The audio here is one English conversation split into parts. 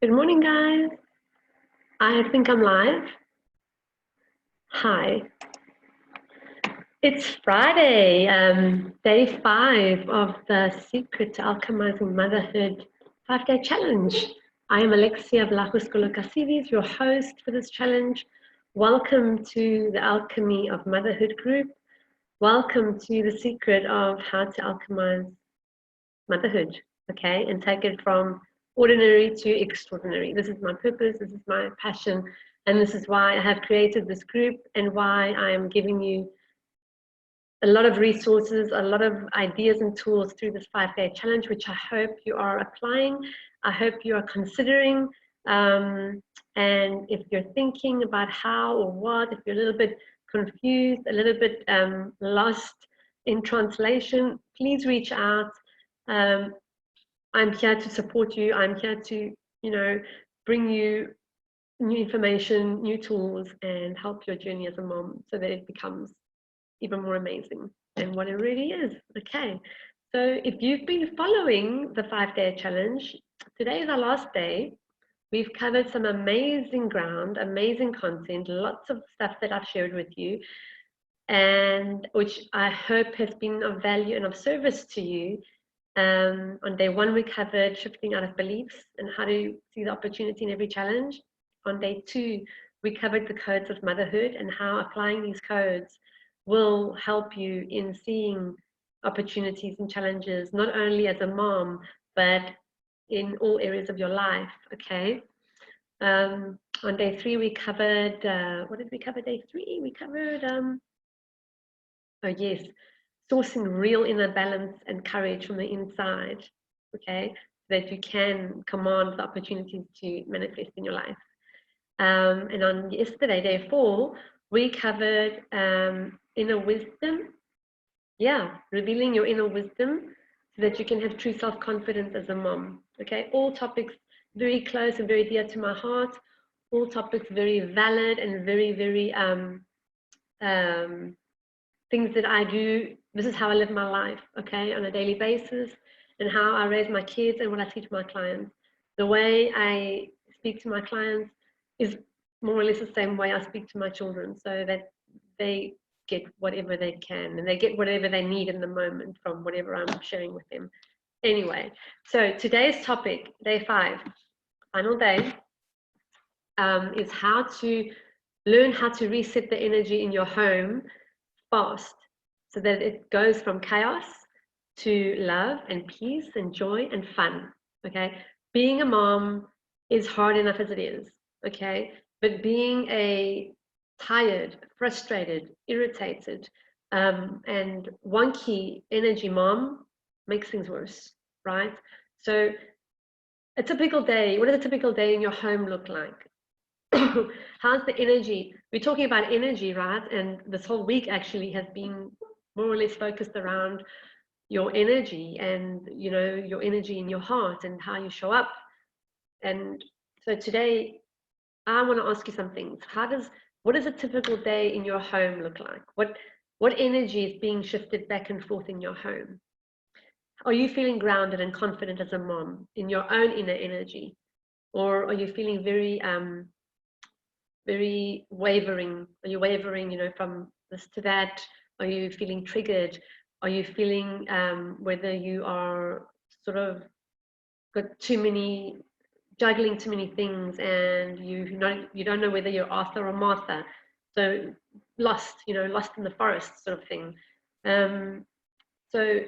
Good morning, guys. I think I'm live. Hi. It's Friday, day 5 of the Secret to Alchemizing Motherhood 5-day challenge. I am Alexia Vlachos-Golokasides, your host for this challenge. Welcome to the Alchemy of Motherhood group. Welcome to the secret of how to alchemize motherhood, okay, and take it from ordinary to extraordinary. This is my purpose, this is my passion, and this is why I have created this group and why I am giving you a lot of resources, a lot of ideas and tools through this 5-day challenge, which I hope you are applying. I hope you are considering. And if you're thinking about how or what, if you're a little bit confused, a little bit lost in translation, please reach out. I'm here to support you. I'm here to, bring you new information, new tools, and help your journey as a mom so that it becomes even more amazing than what it really is. Okay, so if you've been following the 5-day challenge, today is our last day. We've covered some amazing ground, amazing content, lots of stuff that I've shared with you, and which I hope has been of value and of service to you. On day 1, we covered shifting out of beliefs and how to see the opportunity in every challenge. On day 2, we covered the codes of motherhood and how applying these codes will help you in seeing opportunities and challenges, not only as a mom, but in all areas of your life, okay? On day 3, we covered, what did we cover day 3? We covered, oh yes, sourcing real inner balance and courage from the inside, okay? So that you can command the opportunities to manifest in your life. And on yesterday, day 4, we covered inner wisdom. Yeah, revealing your inner wisdom so that you can have true self-confidence as a mom. Okay, all topics very close and very dear to my heart. All topics very valid and very, very things that I do. This is how I live my life, okay, on a daily basis, and how I raise my kids and what I teach my clients. The way I speak to my clients is more or less the same way I speak to my children, so that they get whatever they can and they get whatever they need in the moment from whatever I'm sharing with them. Anyway, so today's topic, day 5, final day, is how to learn how to reset the energy in your home fast so that it goes from chaos to love and peace and joy and fun. Okay, being a mom is hard enough as it is, okay, but being a tired, frustrated, irritated, and wonky energy mom makes things worse, right? So a typical day, what does a typical day in your home look like? How's the energy? We're talking about energy, right? And this whole week actually has been more or less focused around your energy and, your energy in your heart and how you show up. And so today, I want to ask you some things. What does a typical day in your home look like? What energy is being shifted back and forth in your home? Are you feeling grounded and confident as a mom in your own inner energy? Or are you feeling very wavering? Are you wavering, from this to that? Are you feeling triggered? Are you feeling whether you are sort of got juggling too many things, and you don't know whether you're Arthur or Martha, so lost in the forest sort of thing. So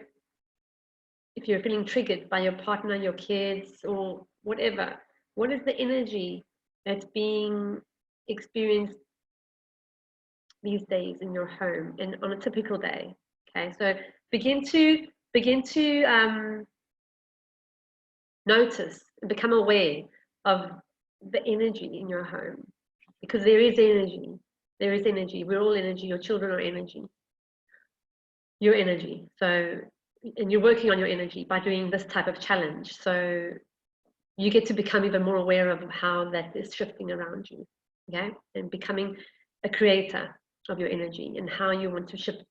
if you're feeling triggered by your partner, your kids, or whatever, what is the energy that's being experienced these days in your home and on a typical day? Okay, so begin to notice and become aware of the energy in your home, because there is energy. We're all energy. Your children are energy, your energy. So, and you're working on your energy by doing this type of challenge, so you get to become even more aware of how that is shifting around you, okay, and becoming a creator of your energy and how you want to shift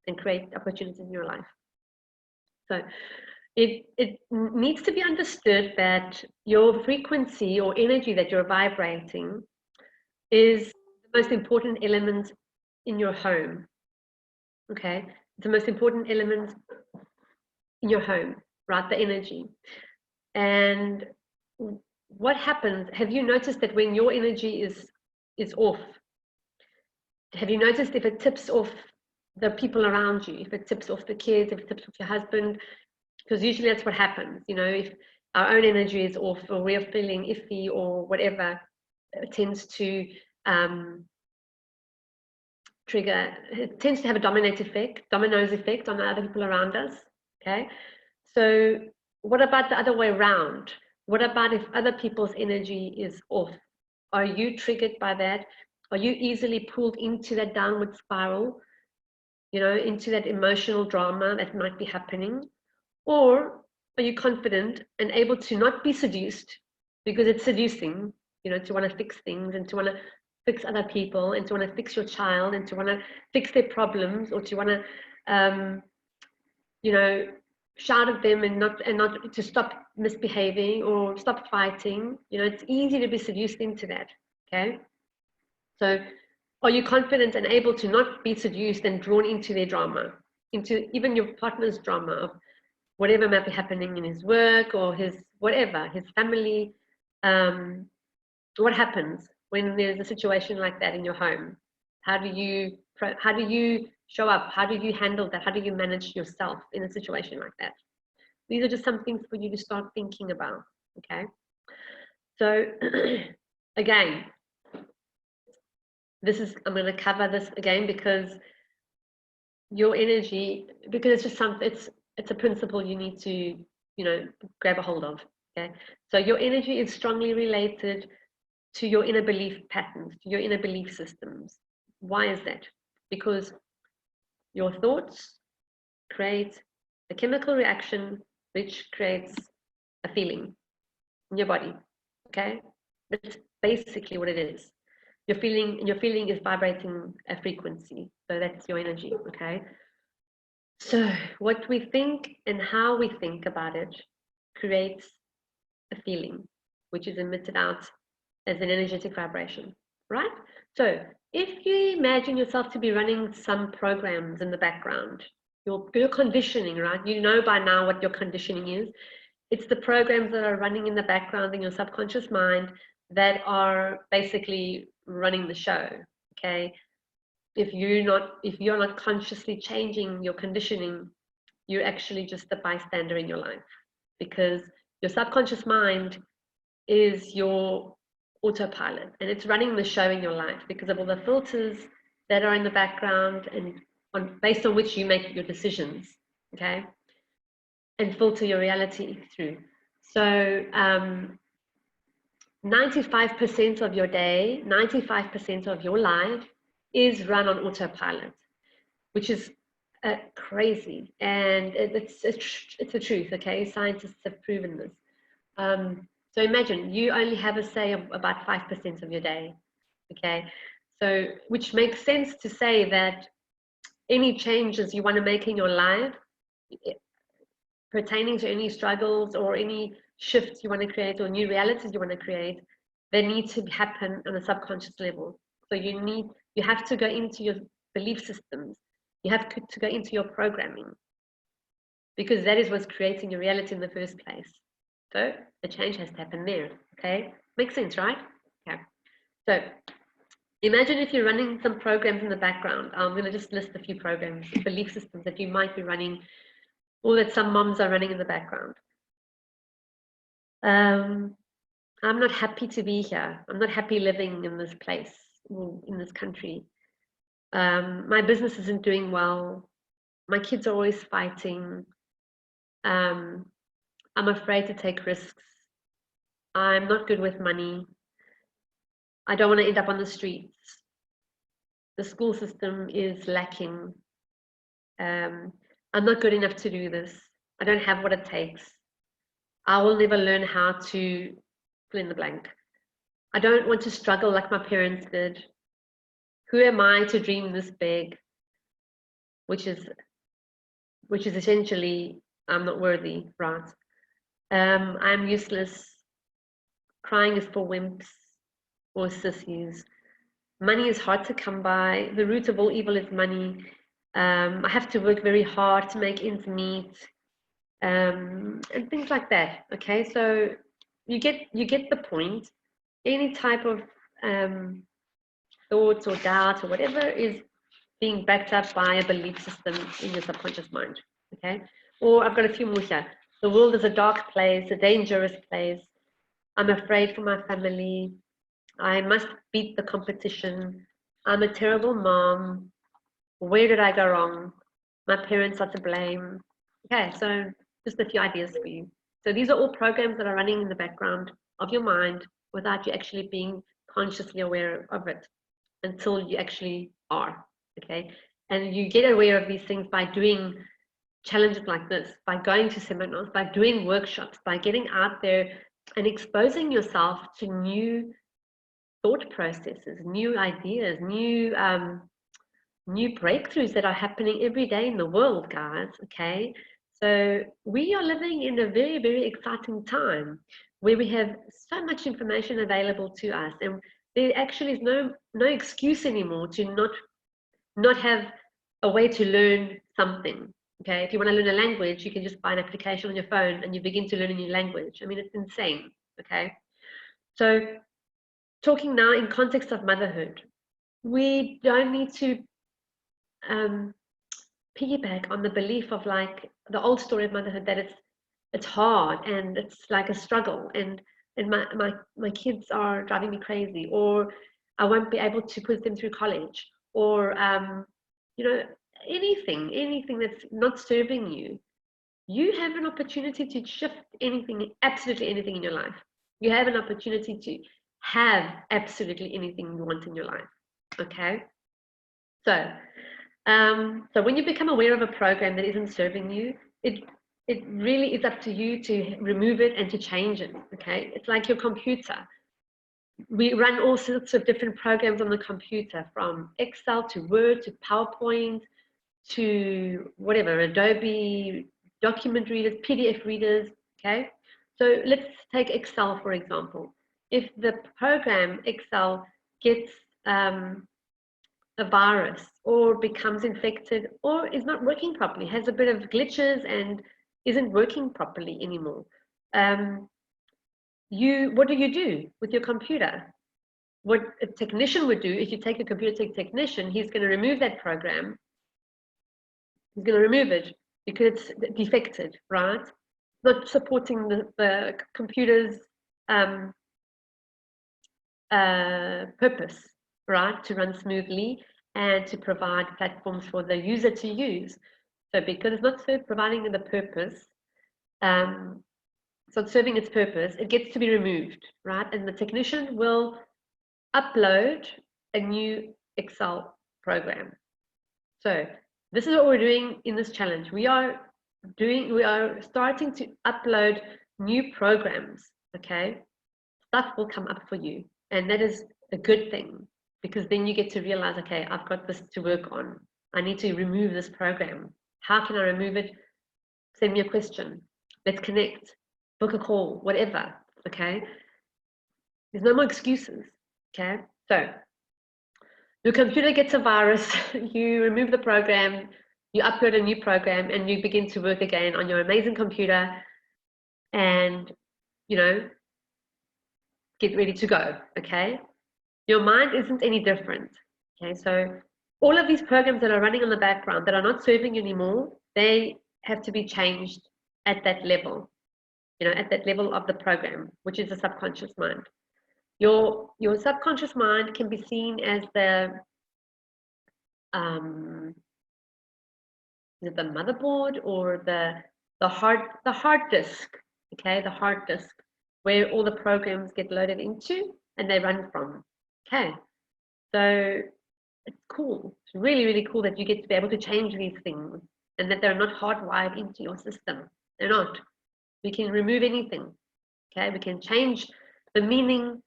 and create opportunities in your life. So it needs to be understood that your frequency or energy that you're vibrating is the most important element in your home. Okay, it's the most important element in your home, right? The energy. And what happens? Have you noticed that when your energy is off? Have you noticed if it tips off the people around you? If it tips off the kids, if it tips off your husband? Because usually that's what happens. You know, if our own energy is off, or we're feeling iffy, or whatever, it tends to trigger. It tends to have a dominoes effect on the other people around us. Okay, so what about the other way around? What about if other people's energy is off? Are you triggered by that? Are you easily pulled into that downward spiral, you know, into that emotional drama that might be happening? Or are you confident and able to not be seduced, because it's seducing, you know, to want to fix things and to want to fix other people and to want to fix your child and to want to fix their problems, or to want to, you know, shout at them and not to stop misbehaving or stop fighting. You know, it's easy to be seduced into that. Okay, so are you confident and able to not be seduced and drawn into their drama, into even your partner's drama of whatever might be happening in his work or his whatever, his family? What happens when there's a situation like that in your home? How do you show up? How do you handle that? How do you manage yourself in a situation like that? These are just some things for you to start thinking about. Okay, so again, I'm going to cover this again because your energy, because it's just something, it's a principle you need to, you know, grab a hold of. Okay, so your energy is strongly related to your inner belief patterns, to your inner belief systems. Why is that? Because your thoughts create a chemical reaction which creates a feeling in your body. Okay, that's basically what it is. Your feeling is vibrating a frequency, so that's your energy. Okay, so what we think and how we think about it creates a feeling, which is emitted out as an energetic vibration, right? So if you imagine yourself to be running some programs in the background, your conditioning, right? You know by now what your conditioning is. It's the programs that are running in the background in your subconscious mind that are basically running the show. Okay, if you're not consciously changing your conditioning, you're actually just a bystander in your life, because your subconscious mind is your autopilot and it's running the show in your life because of all the filters that are in the background and based on which you make your decisions. Okay, and filter your reality through. So 95% of your day, 95% of your life is run on autopilot, which is crazy. And it's the truth, okay? Scientists have proven this. So imagine you only have a say of about 5% of your day, okay? So, which makes sense to say that any changes you want to make in your life, pertaining to any struggles or any shifts you want to create or new realities you want to create, they need to happen on a subconscious level. So you have to go into your belief systems. You have to go into your programming, because that is what's creating your reality in the first place. So the change has to happen there. Okay, makes sense, right? Okay. So imagine if you're running some programs in the background. I'm going to just list a few programs, belief systems that you might be running, or that some moms are running in the background. I'm not happy to be here. I'm not happy living in this place, in this country. My business isn't doing well. My kids are always fighting. I'm afraid to take risks. I'm not good with money. I don't want to end up on the streets. The school system is lacking. I'm not good enough to do this. I don't have what it takes. I will never learn how to fill in the blank. I don't want to struggle like my parents did. Who am I to dream this big? Which is essentially I'm not worthy, right? I'm useless. Crying is for wimps or sissies. Money is hard to come by. The root of all evil is money. I have to work very hard to make ends meet, and things like that. Okay, so you get the point. Any type of thoughts or doubt or whatever is being backed up by a belief system in your subconscious mind. Okay, or I've got a few more here. The world is a dark place, a dangerous place. I'm afraid for my family. I must beat the competition. I'm a terrible mom. Where did I go wrong? My parents are to blame. Okay, so just a few ideas for you. So these are all programs that are running in the background of your mind without you actually being consciously aware of it until you actually are. Okay, and you get aware of these things by doing challenges like this, by going to seminars, by doing workshops, by getting out there and exposing yourself to new thought processes, new ideas, new breakthroughs that are happening every day in the world, guys. Okay, so we are living in a very, very exciting time where we have so much information available to us, and there actually is no excuse anymore to not have a way to learn something. Okay, if you want to learn a language, you can just buy an application on your phone and you begin to learn a new language. I mean, it's insane. Okay, so talking now in context of motherhood, we don't need to piggyback on the belief of like the old story of motherhood, that it's hard and it's like a struggle, and my kids are driving me crazy, or I won't be able to put them through college, or you know, anything that's not serving you. You have an opportunity to shift anything, absolutely anything in your life. You have an opportunity to have absolutely anything you want in your life. Okay, so so when you become aware of a program that isn't serving you, it really is up to you to remove it and to change it. Okay, it's like your computer. We run all sorts of different programs on the computer, from Excel to Word to PowerPoint to whatever, Adobe document readers, PDF readers. Okay, so let's take Excel for example. If the program Excel gets a virus or becomes infected or is not working properly, has a bit of glitches and isn't working properly anymore, what do you do with your computer? What a technician would do, if you take a computer to a technician, he's going to remove that program. He's going to remove it because it's defected, right? Not supporting the computer's purpose, right, to run smoothly and to provide platforms for the user to use. So because it's not providing the purpose, it's not serving its purpose, it gets to be removed, right? And the technician will upload a new Excel program. So this is what we're doing in this challenge. We are starting to upload new programs, okay? Stuff will come up for you, and that is a good thing, because then you get to realize, okay, I've got this to work on. I need to remove this program. How can I remove it? Send me a question. Let's connect. Book a call, whatever, okay? There's no more excuses, okay? So your computer gets a virus, you remove the program, you upload a new program, and you begin to work again on your amazing computer, and, you know, get ready to go, okay? Your mind isn't any different, okay? So all of these programs that are running on the background that are not serving you anymore, they have to be changed at that level, you know, at that level of the program, which is the subconscious mind. Your subconscious mind can be seen as the motherboard, or the hard disk, okay, the hard disk, where all the programs get loaded into and they run from. Okay, so it's cool. It's really, really cool that you get to be able to change these things, and that they're not hardwired into your system. They're not. We can remove anything. Okay, we can change the meaning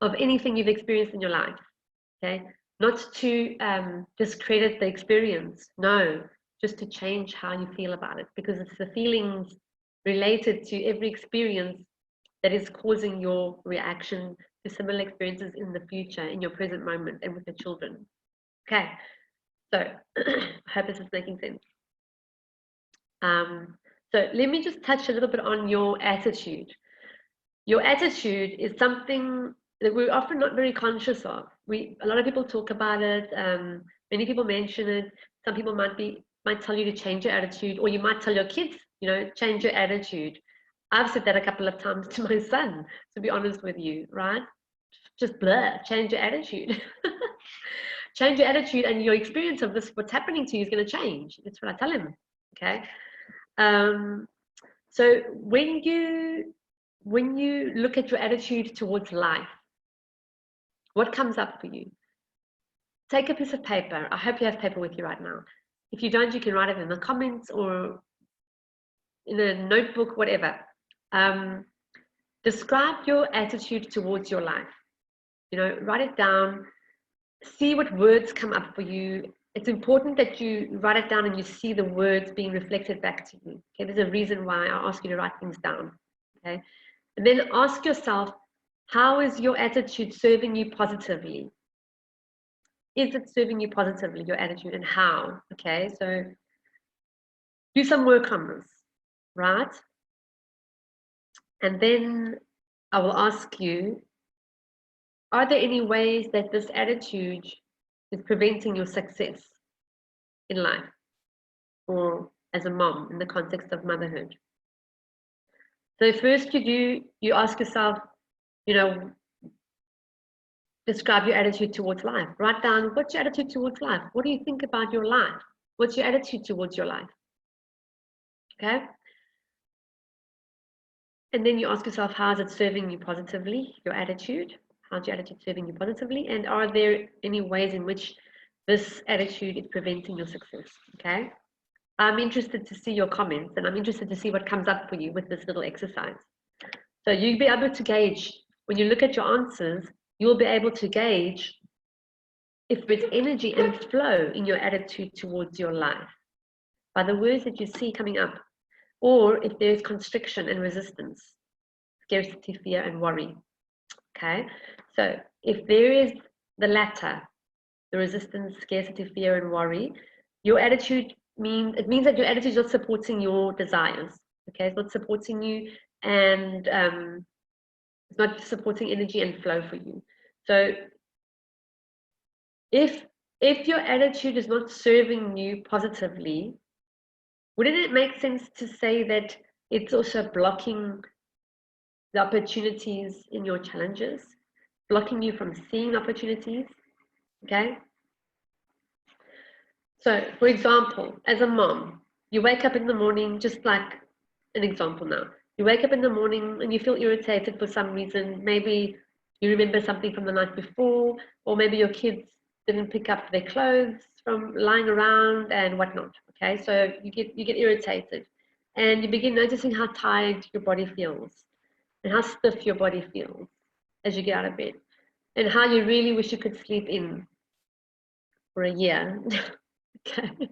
of anything you've experienced in your life. Okay, not to discredit the experience. No, just to change how you feel about it, because it's the feelings related to every experience that is causing your reaction to similar experiences in the future, in your present moment, and with your children. Okay, so I hope this is making sense. So let me just touch a little bit on your attitude. Your attitude is something that we're often not very conscious of. A lot of people talk about it. Many people mention it. Some people might tell you to change your attitude, or you might tell your kids, change your attitude. I've said that a couple of times to my son, to be honest with you, right? Just blur, change your attitude. Change your attitude, and your experience of this, what's happening to you, is going to change. That's what I tell him. Okay. So when you look at your attitude towards life, what comes up for you? Take a piece of paper. I hope you have paper with you right now. If you don't, you can write it in the comments or in a notebook, whatever. Describe your attitude towards your life. Write it down. See what words come up for you. It's important that you write it down and you see the words being reflected back to you. Okay, there's a reason why I ask you to write things down. Okay, and then ask yourself, how is your attitude serving you positively? Is it serving you positively, your attitude, and how? Okay, so do some work on this, right? And then I will ask you, are there any ways that this attitude is preventing your success in life, or as a mom in the context of motherhood? So first you ask yourself, describe your attitude towards life. Write down, what's your attitude towards life? What do you think about your life? What's your attitude towards your life? Okay. And then you ask yourself, how is it serving you positively, your attitude? How's your attitude serving you positively? And are there any ways in which this attitude is preventing your success? Okay. I'm interested to see your comments, and I'm interested to see what comes up for you with this little exercise. So you'll be able to gauge, when you look at your answers, you'll be able to gauge if there's energy and flow in your attitude towards your life by the words that you see coming up, or if there's constriction and resistance, scarcity, fear, and worry. Okay, so if there is the latter, the resistance, scarcity, fear, and worry, your attitude means that your attitude is not supporting your desires. Okay, it's not supporting you, and it's not supporting energy and flow for you. So if your attitude is not serving you positively, wouldn't it make sense to say that it's also blocking the opportunities in your challenges, blocking you from seeing opportunities? Okay. So, for example, as a mom, you wake up in the morning, just like an example now. You wake up in the morning and you feel irritated for some reason. Maybe you remember something from the night before, or maybe your kids didn't pick up their clothes from lying around and whatnot. Okay, so you get irritated, and you begin noticing how tired your body feels and how stiff your body feels as you get out of bed, and how you really wish you could sleep in for a year. Okay,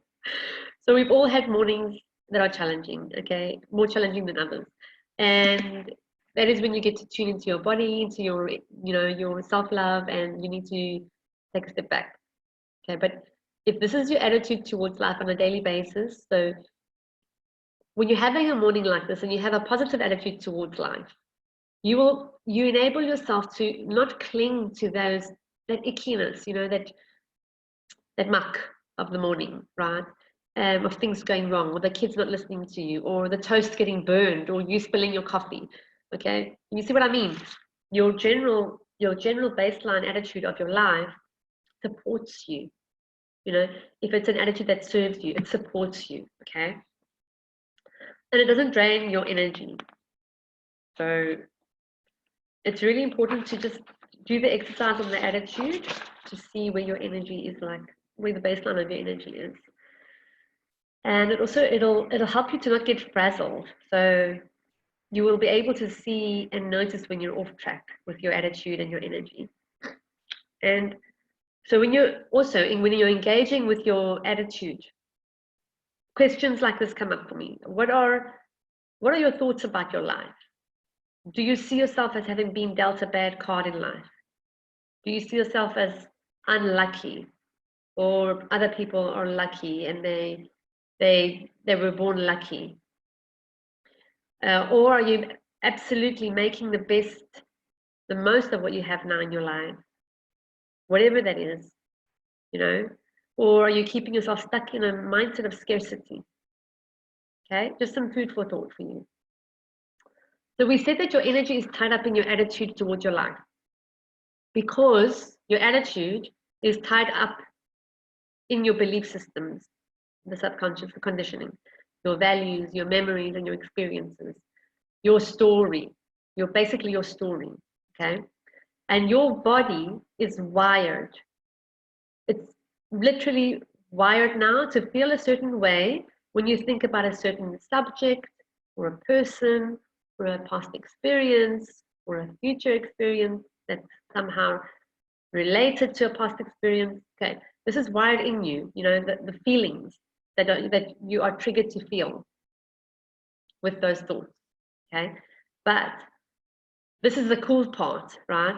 so we've all had mornings that are challenging. Okay, more challenging than others, and that is when you get to tune into your body, into your your self-love, and you need to take a step back. Okay, but if this is your attitude towards life on a daily basis, so when you're having a morning like this and you have a positive attitude towards life, you enable yourself to not cling to that ickiness, that muck of the morning, right? Of things going wrong, or the kids not listening to you, or the toast getting burned, or you spilling your coffee. Okay, you see what I mean? Your general baseline attitude of your life supports you. If it's an attitude that serves you, it supports you. Okay, and it doesn't drain your energy. So it's really important to just do the exercise on the attitude to see where your energy is, like where the baseline of your energy is. And it'll help you to not get frazzled. So you will be able to see and notice when you're off track with your attitude and your energy. And so when you're engaging with your attitude, questions like this come up for me. What are your thoughts about your life? Do you see yourself as having been dealt a bad card in life? Do you see yourself as unlucky, or other people are lucky and they were born lucky? Or are you absolutely making the most of what you have now in your life, whatever that is, you know? Or are you keeping yourself stuck in a mindset of scarcity? Okay, just some food for thought for you. So we said that your energy is tied up in your attitude towards your life, because your attitude is tied up in your belief systems, the subconscious, the conditioning, your values, your memories, and your experiences, your story. You're basically your story, okay? And your body is wired. It's literally wired now to feel a certain way when you think about a certain subject or a person or a past experience or a future experience that's somehow related to a past experience. Okay, this is wired in you, you know, the feelings that you are triggered to feel with those thoughts, okay? But this is the cool part, right?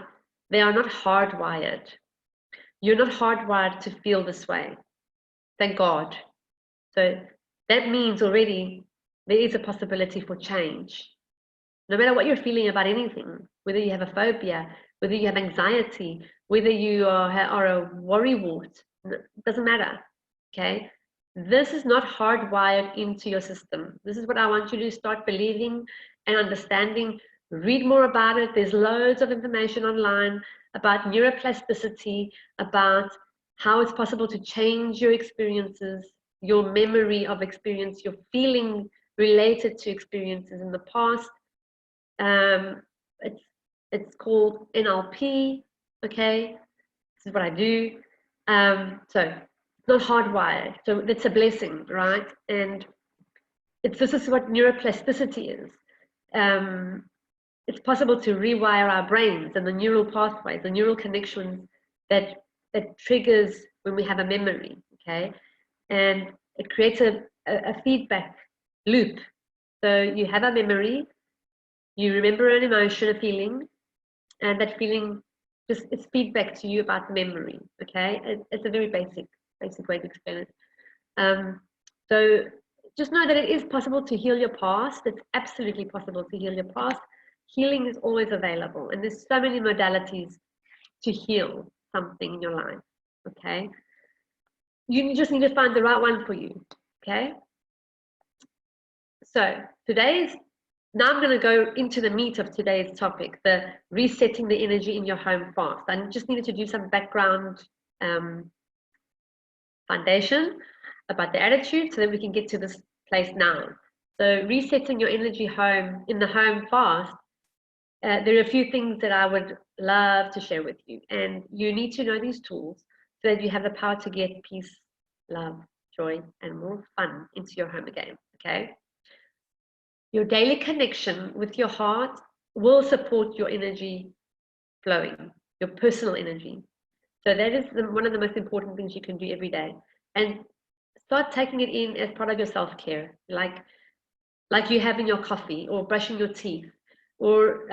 They are not hardwired. You're not hardwired to feel this way. Thank God. So that means already there is a possibility for change. No matter what you're feeling about anything, whether you have a phobia, whether you have anxiety, whether you are a worrywart, it doesn't matter, okay? This is not hardwired into your system. This is what I want you to start believing and understanding. Read more about it. There's loads of information online about neuroplasticity, about how it's possible to change your experiences, your memory of experience, your feeling related to experiences in the past. It's called NLP, okay? This is what I do. So it's not hardwired. So it's a blessing, right? And this is what neuroplasticity is. It's possible to rewire our brains and the neural pathways, the neural connections that triggers when we have a memory, okay? And it creates a feedback loop. So you have a memory, you remember an emotion, a feeling, and that feeling just it's feedback to you about the memory, okay? It's a very basic way to explain it. So just know that it is possible to heal your past. It's absolutely possible to heal your past. Healing is always available, and there's so many modalities to heal something in your life, okay? You just need to find the right one for you, okay? So now I'm going to go into the meat of today's topic, the resetting the energy in your home fast. I just needed to do some background foundation about the attitude so that we can get to this place now. So resetting your energy in the home fast, there are a few things that I would love to share with you. And you need to know these tools so that you have the power to get peace, love, joy, and more fun into your home again, okay? Your daily connection with your heart will support your energy flowing, your personal energy. So that is one of the most important things you can do every day. And start taking it in as part of your self-care, like you have in your coffee or brushing your teeth or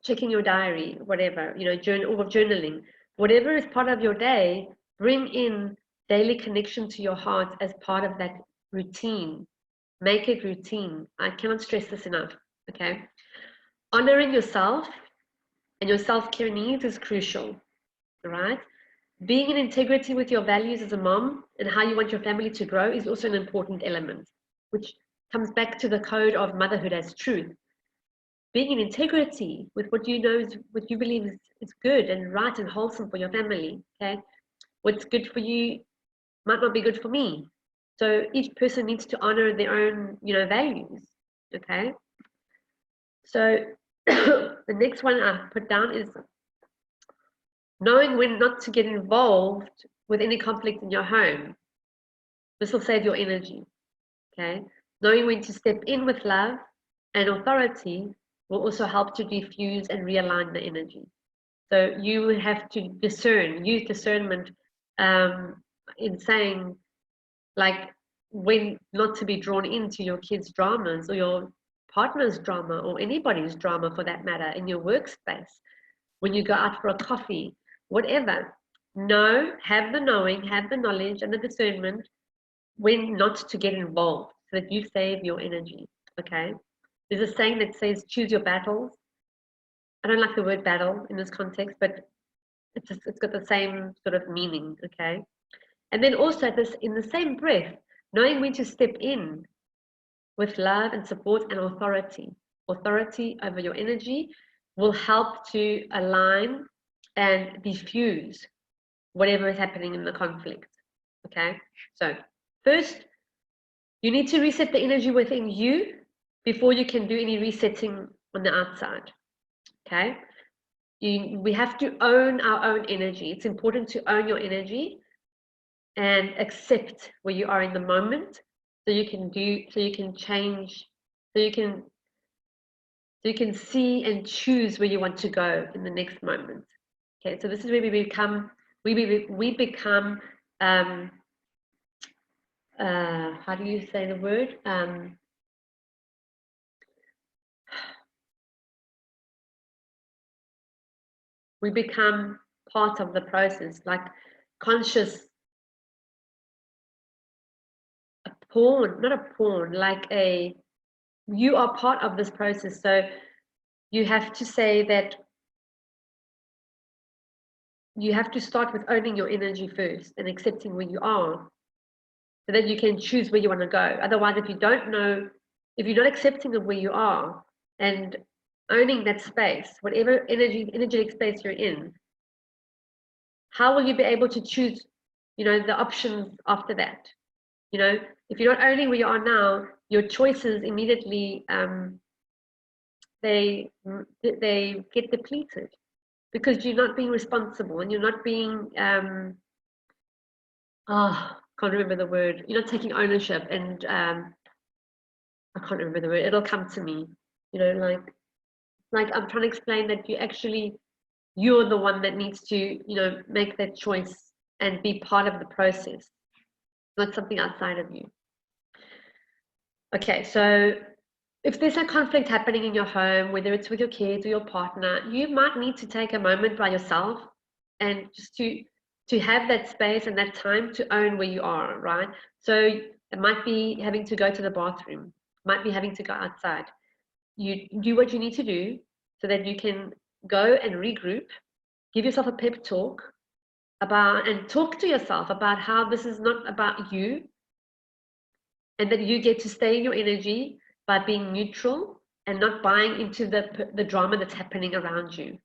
checking your diary, whatever, you know, or journaling. Whatever is part of your day, bring in daily connection to your heart as part of that routine. Make it routine. I cannot stress this enough, okay? Honoring yourself and your self-care needs is crucial, right? Being in integrity with your values as a mom and how you want your family to grow is also an important element, which comes back to the code of motherhood as truth. Being in integrity with what you know is what you believe is good and right and wholesome for your family, okay? What's good for you might not be good for me. So each person needs to honor their own, you know, values, okay? So the next one I put down is knowing when not to get involved with any conflict in your home. This will save your energy, okay? Knowing when to step in with love and authority will also help to diffuse and realign the energy. So you have to use discernment in saying, like when not to be drawn into your kids' dramas or your partner's drama or anybody's drama for that matter in your workspace, when you go out for a coffee, whatever. Know, have the knowing, have the knowledge and the discernment when not to get involved so that you save your energy. Okay. There's a saying that says choose your battles. I don't like the word battle in this context, but it's got the same sort of meaning. Okay. And then also this in the same breath, knowing when to step in with love and support and authority. Authority over your energy will help to align and diffuse whatever is happening in the conflict. Okay. So first, you need to reset the energy within you before you can do any resetting on the outside. Okay. We have to own our own energy. It's important to own your energy and accept where you are in the moment so you can change, so you can see and choose where you want to go in the next moment. Okay, so this is where we become how do you say the word? We become part of the process, like conscious, not a pawn, like you are part of this process. So you have to say that you have to start with owning your energy first and accepting where you are so that you can choose where you want to go. Otherwise, if you don't know, if you're not accepting of where you are and owning that space, whatever energetic space you're in, how will you be able to choose, the options after that? If you're not owning where you are now, your choices immediately they get depleted because you're not being responsible and you're not being can't remember the word. You're not taking ownership and I can't remember the word. It'll come to me. Like I'm trying to explain that you're the one that needs to, make that choice and be part of the process, not something outside of you. Okay, so if there's a conflict happening in your home, whether it's with your kids or your partner, you might need to take a moment by yourself and just to have that space and that time to own where you are, right? So it might be having to go to the bathroom, might be having to go outside. You do what you need to do so that you can go and regroup, give yourself a pep talk and talk to yourself about how this is not about you and that you get to stay in your energy by being neutral and not buying into the drama that's happening around you.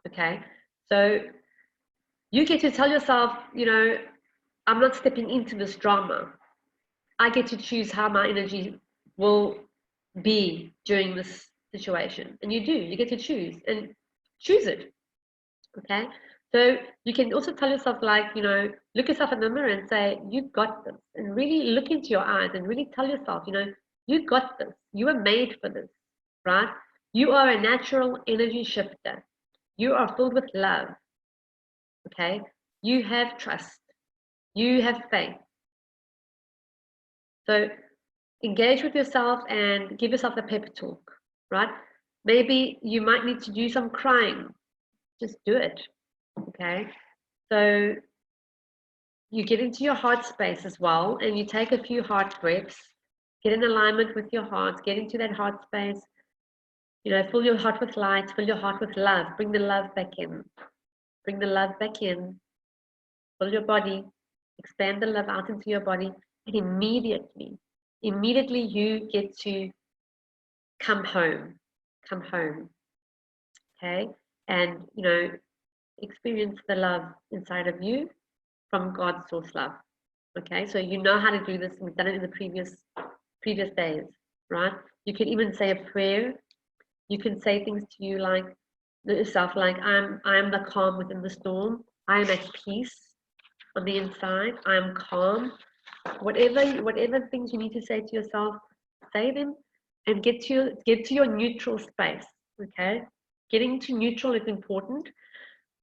Okay, so you get to tell yourself, I'm not stepping into this drama. I get to choose how my energy will be during this situation. And you get to choose and choose it. Okay. So you can also tell yourself, like, look yourself in the mirror and say, you got this. And really look into your eyes and really tell yourself, you got this. You were made for this, right? You are a natural energy shifter. You are filled with love. Okay. You have trust. You have faith. So engage with yourself and give yourself a pep talk, right? Maybe you might need to do some crying. Just do it. Okay. So you get into your heart space as well and you take a few heart breaths, get in alignment with your heart, get into that heart space, fill your heart with light, fill your heart with love, bring the love back in, bring the love back in, fill your body, expand the love out into your body, and immediately you get to come home, okay? And, experience the love inside of you from God's source love. Okay, so you know how to do this, and we've done it in the previous days, right? You can even say a prayer. You can say things to you like yourself, like I am the calm within the storm. I am at peace on the inside. I am calm. Whatever things you need to say to yourself, say them, and get to your neutral space. Okay, getting to neutral is important.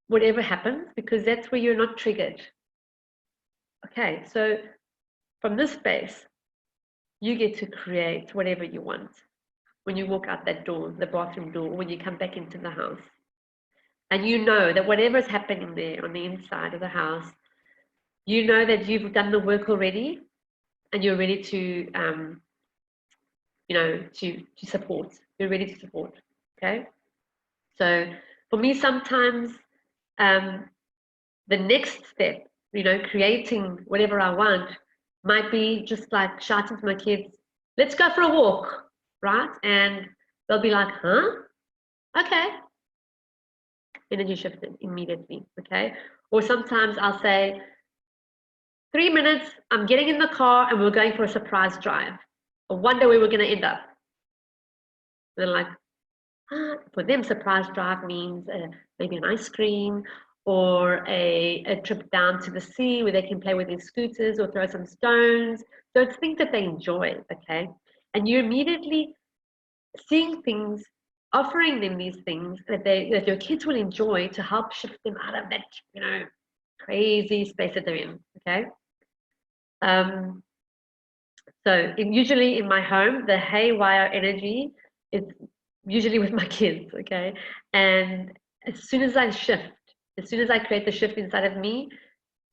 Whatever happens, because that's where you're not triggered. Okay, so from this space, you get to create whatever you want when you walk out that door, the bathroom door, when you come back into the house. And you know that whatever is happening there on the inside of the house, you know that you've done the work already and you're ready to, to support. You're ready to support, okay? So for me, sometimes the next step, creating whatever I want might be just like shouting to my kids, let's go for a walk, right? And they'll be like, huh? Okay. Energy shifted immediately, okay? Or sometimes I'll say, 3 minutes, I'm getting in the car and we're going for a surprise drive. I wonder where we're going to end up. They're like, for them, surprise drive means maybe an ice cream or a trip down to the sea where they can play with their scooters or throw some stones. So it's things that they enjoy, okay? And you're immediately seeing things, offering them these things that your kids will enjoy to help shift them out of that, crazy space that they're in, okay? So usually in my home, the haywire energy is usually with my kids, okay? And as soon as I create the shift inside of me,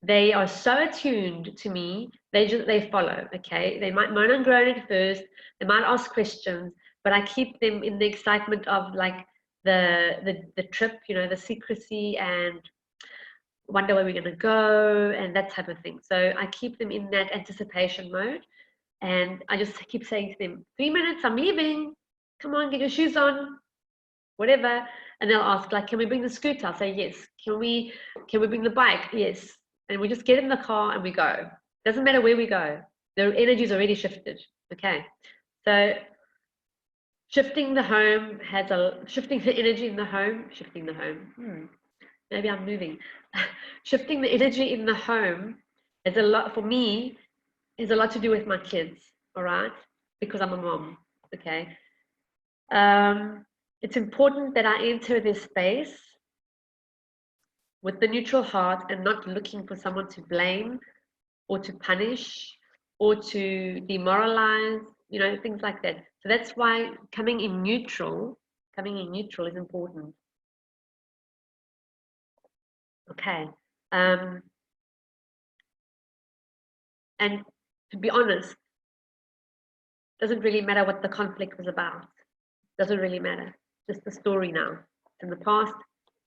they are so attuned to me, they follow, okay? They might moan and groan at first, they might ask questions, but I keep them in the excitement of like the trip, the secrecy and wonder where we're gonna go and that type of thing. So I keep them in that anticipation mode. And I just keep saying to them, 3 minutes, I'm leaving. Come on, get your shoes on, whatever. And they'll ask, like, can we bring the scooter? I'll say, yes. Can we bring the bike? Yes. And we just get in the car and we go. Doesn't matter where we go. The energy's already shifted. Okay. So shifting the home shifting the energy in the home, maybe I'm moving. Shifting the energy in the home is a lot, for me, is a lot to do with my kids, all right? Because I'm a mom, okay? It's important that I enter this space with the neutral heart and not looking for someone to blame or to punish or to demoralize, things like that. So that's why coming in neutral is important. Okay. And to be honest, doesn't really matter what the conflict was about. Doesn't really matter. Just the story now. In the past,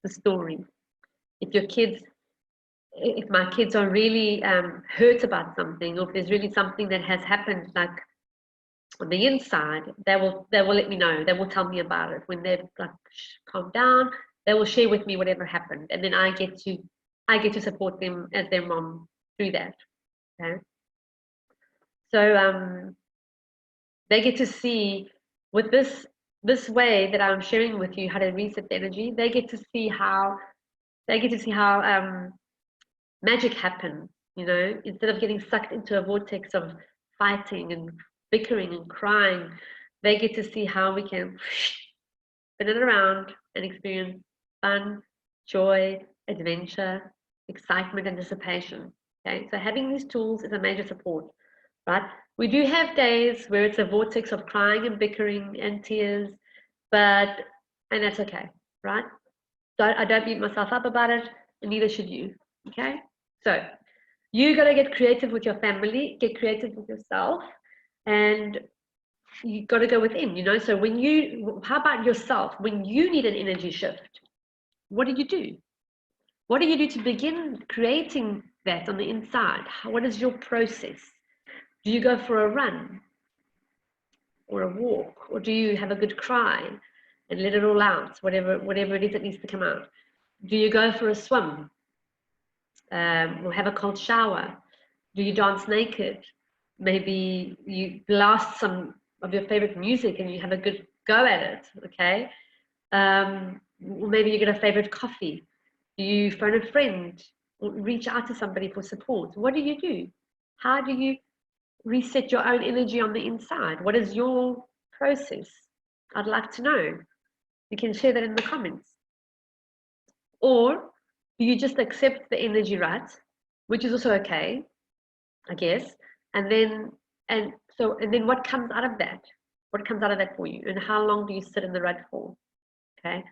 the story. If my kids are really hurt about something, or if there's really something that has happened, like on the inside, they will let me know. They will tell me about it. When they've like calmed down, they will share with me whatever happened, and then I get to support them as their mom through that. Okay. So they get to see with this way that I'm sharing with you how to reset the energy. They get to see how magic happens. Instead of getting sucked into a vortex of fighting and bickering and crying, they get to see how we can spin it around and experience fun, joy, adventure, excitement, and dissipation. Okay, so having these tools is a major support, right? We do have days where it's a vortex of crying and bickering and tears, and that's okay, right? I don't beat myself up about it, and neither should you, okay? So you got to get creative with your family, get creative with yourself, and you got to go within, So how about yourself? When you need an energy shift, what do you do? What do you do to begin creating that on the inside? What is your process? Do you go for a run or a walk, or do you have a good cry and let it all out, whatever it is that needs to come out? Do you go for a swim or have a cold shower? Do you dance naked? Maybe you blast some of your favorite music and you have a good go at it, okay? Maybe you get a favorite coffee. Do you phone a friend or reach out to somebody for support? What do you do? How do you reset your own energy on the inside? What is your process? I'd like to know. You can share that in the comments. Or do you just accept the energy, right? Which is also okay, I guess, And then, and then what comes out of that? What comes out of that for you? And how long do you sit in the rut for? Okay.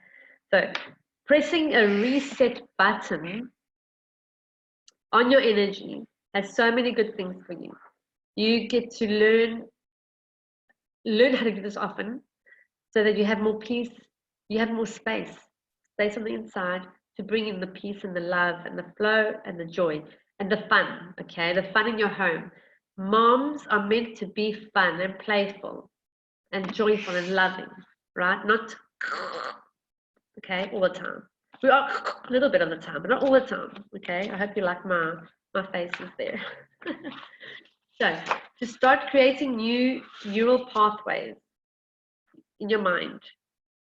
So pressing a reset button on your energy has so many good things for you. You get to learn how to do this often so that you have more peace, you have more space on the inside to bring in the peace and the love and the flow and the joy and the fun, okay? The fun in your home. Moms are meant to be fun and playful and joyful and loving, right? Not, okay, all the time. We are a little bit of the time, but not all the time, okay? I hope you like my faces there. So, to start creating new neural pathways in your mind,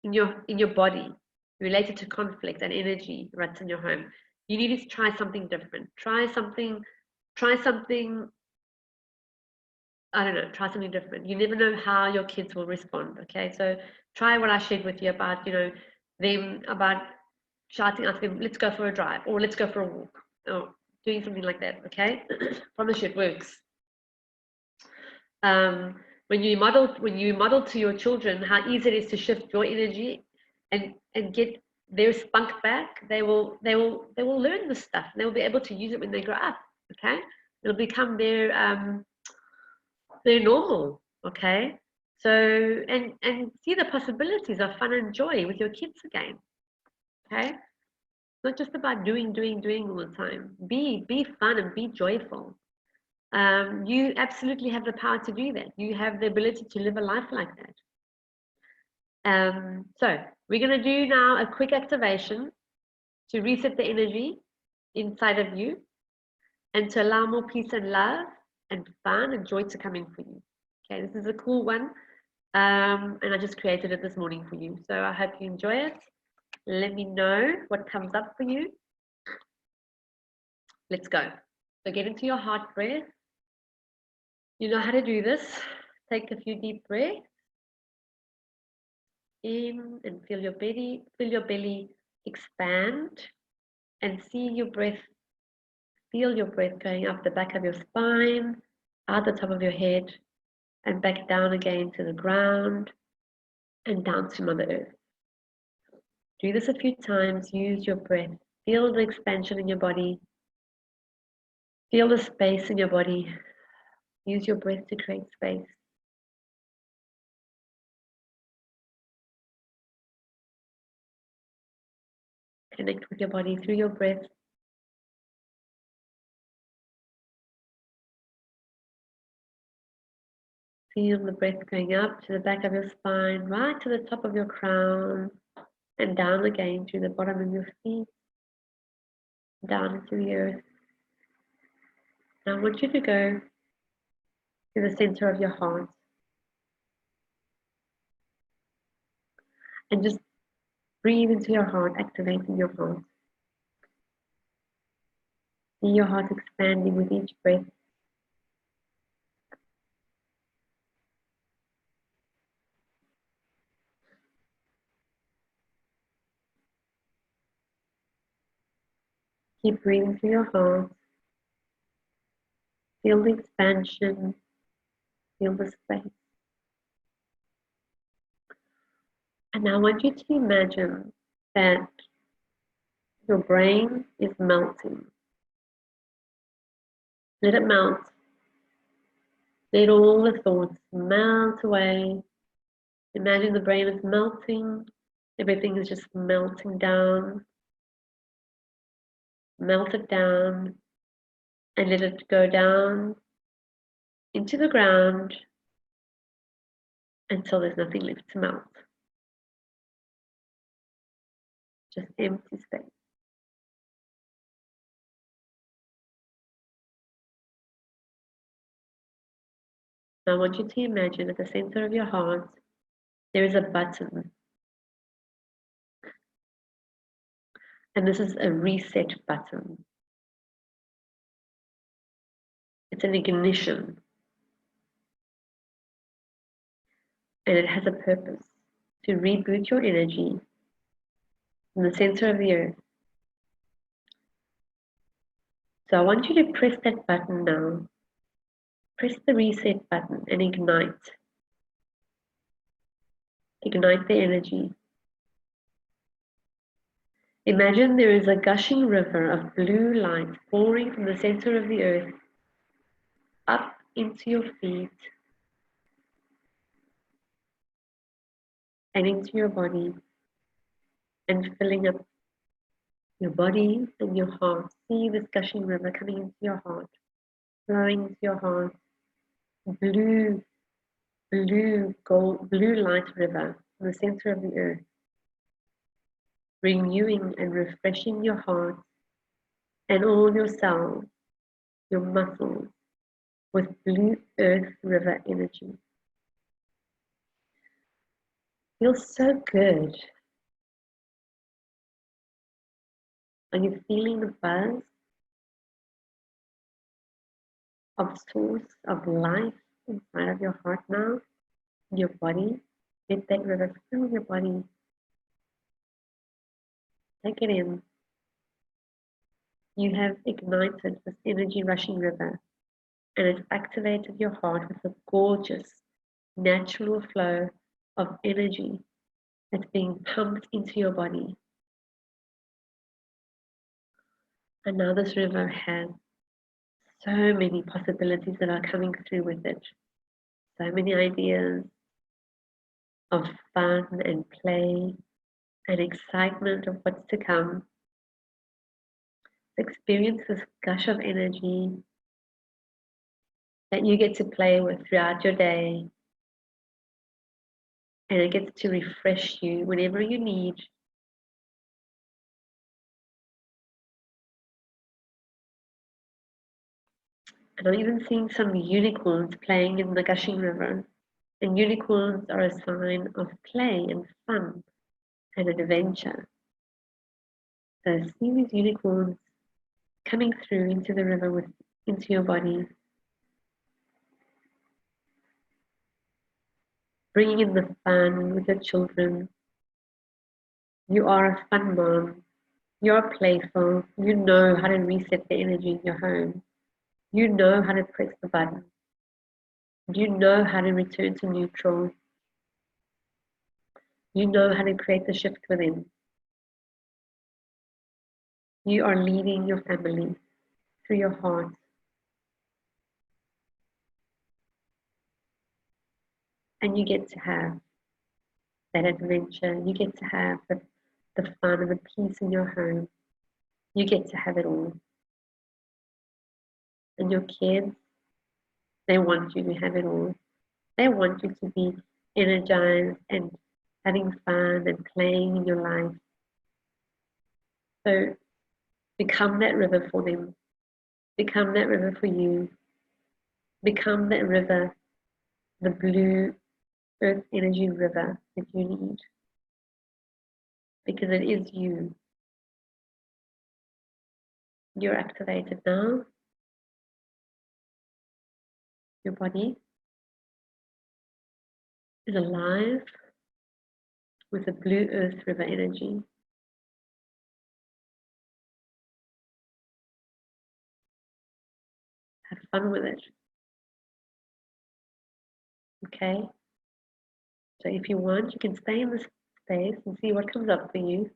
in your body, related to conflict and energy ruts in your home, you need to try something different. Try something, I don't know, try something different. You never know how your kids will respond, okay? So try what I shared with you about, them about shouting out to them, let's go for a drive, or let's go for a walk, or doing something like that, okay? Promise you it works. When you model to your children how easy it is to shift your energy and get their spunk back, they will learn this stuff. They will be able to use it when they grow up. Okay, it'll become their normal. Okay, so and see the possibilities of fun and joy with your kids again. Okay, not just about doing all the time. Be fun and be joyful. You absolutely have the power to do that. You have the ability to live a life like that. So we're going to do now a quick activation to reset the energy inside of you and to allow more peace and love and fun and joy to come in for you. Okay, this is a cool one. And I just created it this morning for you. So I hope you enjoy it. Let me know what comes up for you. Let's go. So get into your heart breath. You know how to do this. Take a few deep breaths in and feel your belly expand, and feel your breath going up the back of your spine, out the top of your head, and back down again to the ground and down to Mother Earth. Do this a few times. Use your breath. Feel the expansion in your body. Feel the space in your body. Use your breath to create space. Connect with your body through your breath. Feel the breath going up to the back of your spine, right to the top of your crown, and down again to the bottom of your feet, down into the earth. Now I want you to go to the center of your heart and just breathe into your heart, activating your heart. See your heart expanding with each breath. Keep breathing through your heart. Feel the expansion. Feel the space. And now I want you to imagine that your brain is melting. Let it melt. Let all the thoughts melt away. Imagine the brain is melting. Everything is just melting down. Melt it down and let it go down into the ground until there's nothing left to melt. Just empty space. Now I want you to imagine at the center of your heart, there is a button. And this is a reset button. It's an ignition. And it has a purpose to reboot your energy in the center of the earth. So I want you to press that button now press the reset button and ignite. Ignite the energy. Imagine there is a gushing river of blue light pouring from the center of the earth up into your feet and into your body and filling up your body and your heart. See this gushing river coming into your heart, flowing into your heart. Blue light river from the center of the earth, renewing and refreshing your heart and all your cells, your muscles, with blue earth river energy. Feels so good. Are you feeling the buzz of source of life inside of your heart now, in your body? Let that river fill your body. Take it in. You have ignited this energy rushing river, and it's activated your heart with a gorgeous natural flow of energy that's being pumped into your body. And now this river has so many possibilities that are coming through with it. So many ideas of fun and play and excitement of what's to come. Experience this gush of energy that you get to play with throughout your day, and it gets to refresh you whenever you need. And I'm even seeing some unicorns playing in the gushing river. And unicorns are a sign of play and fun and adventure. So see these unicorns coming through into the river into your body, bringing in the fun with your children. You are a fun mom. You're playful. You know how to reset the energy in your home. You know how to press the button. You know how to return to neutral. You know how to create the shift within. You are leading your family through your heart. And you get to have that adventure. You get to have the fun and the peace in your home. You get to have it all. And your kids, they want you to have it all. They want you to be energized and having fun and playing in your life. So become that river for them. Become that river for you. Become that river, the blue earth energy river that you need. Because it is you. You're activated now. Your body is alive with the blue earth river energy. Have fun with it. Okay? So if you want, you can stay in this space and see what comes up for you.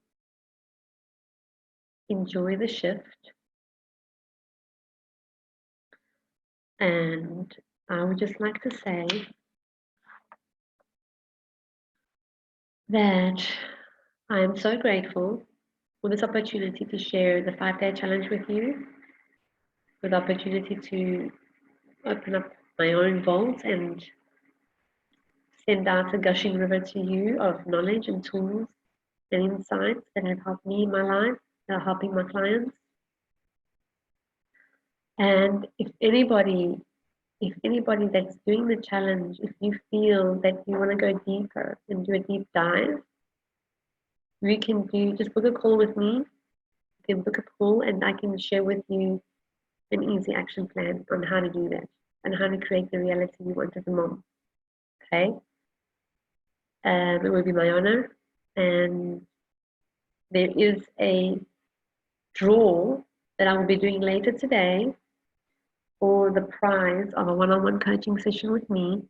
Enjoy the shift. And I would just like to say that I am so grateful for this opportunity to share the 5-day challenge with you, with the opportunity to open up my own vault and send out a gushing river to you of knowledge and tools and insights that have helped me in my life, that are helping my clients. And if anybody that's doing the challenge, if you feel that you want to go deeper and do a deep dive, we can just book a call with me. You can book a call and I can share with you an easy action plan on how to do that and how to create the reality you want as a mom. Okay? It would be my honor. And there is a draw that I will be doing later today for the prize of a one-on-one coaching session with me.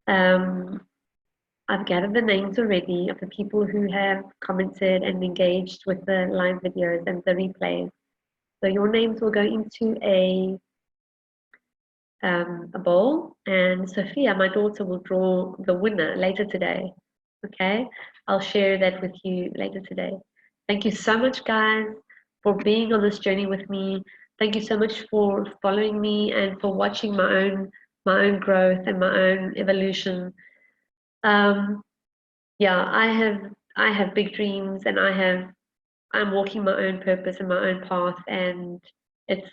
I've gathered the names already of the people who have commented and engaged with the live videos and the replays. So your names will go into a bowl, and Sophia, my daughter, will draw the winner later today. Okay, I'll share that with you later today. Thank you so much, guys, for being on this journey with me. Thank you so much for following me and for watching my own growth and my own evolution. Yeah, I have big dreams, and I'm walking my own purpose and my own path, and it's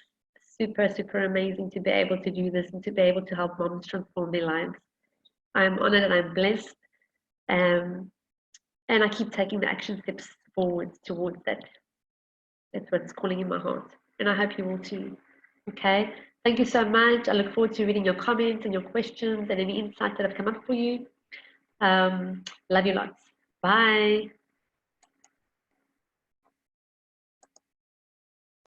super amazing to be able to do this and to be able to help moms transform their lives. I'm honored and I'm blessed, and I keep taking the action steps forwards towards that. That's what's calling in my heart, and I hope you will too. Okay, thank you so much. I look forward to reading your comments and your questions and any insights that have come up for you. Love you lots. Bye.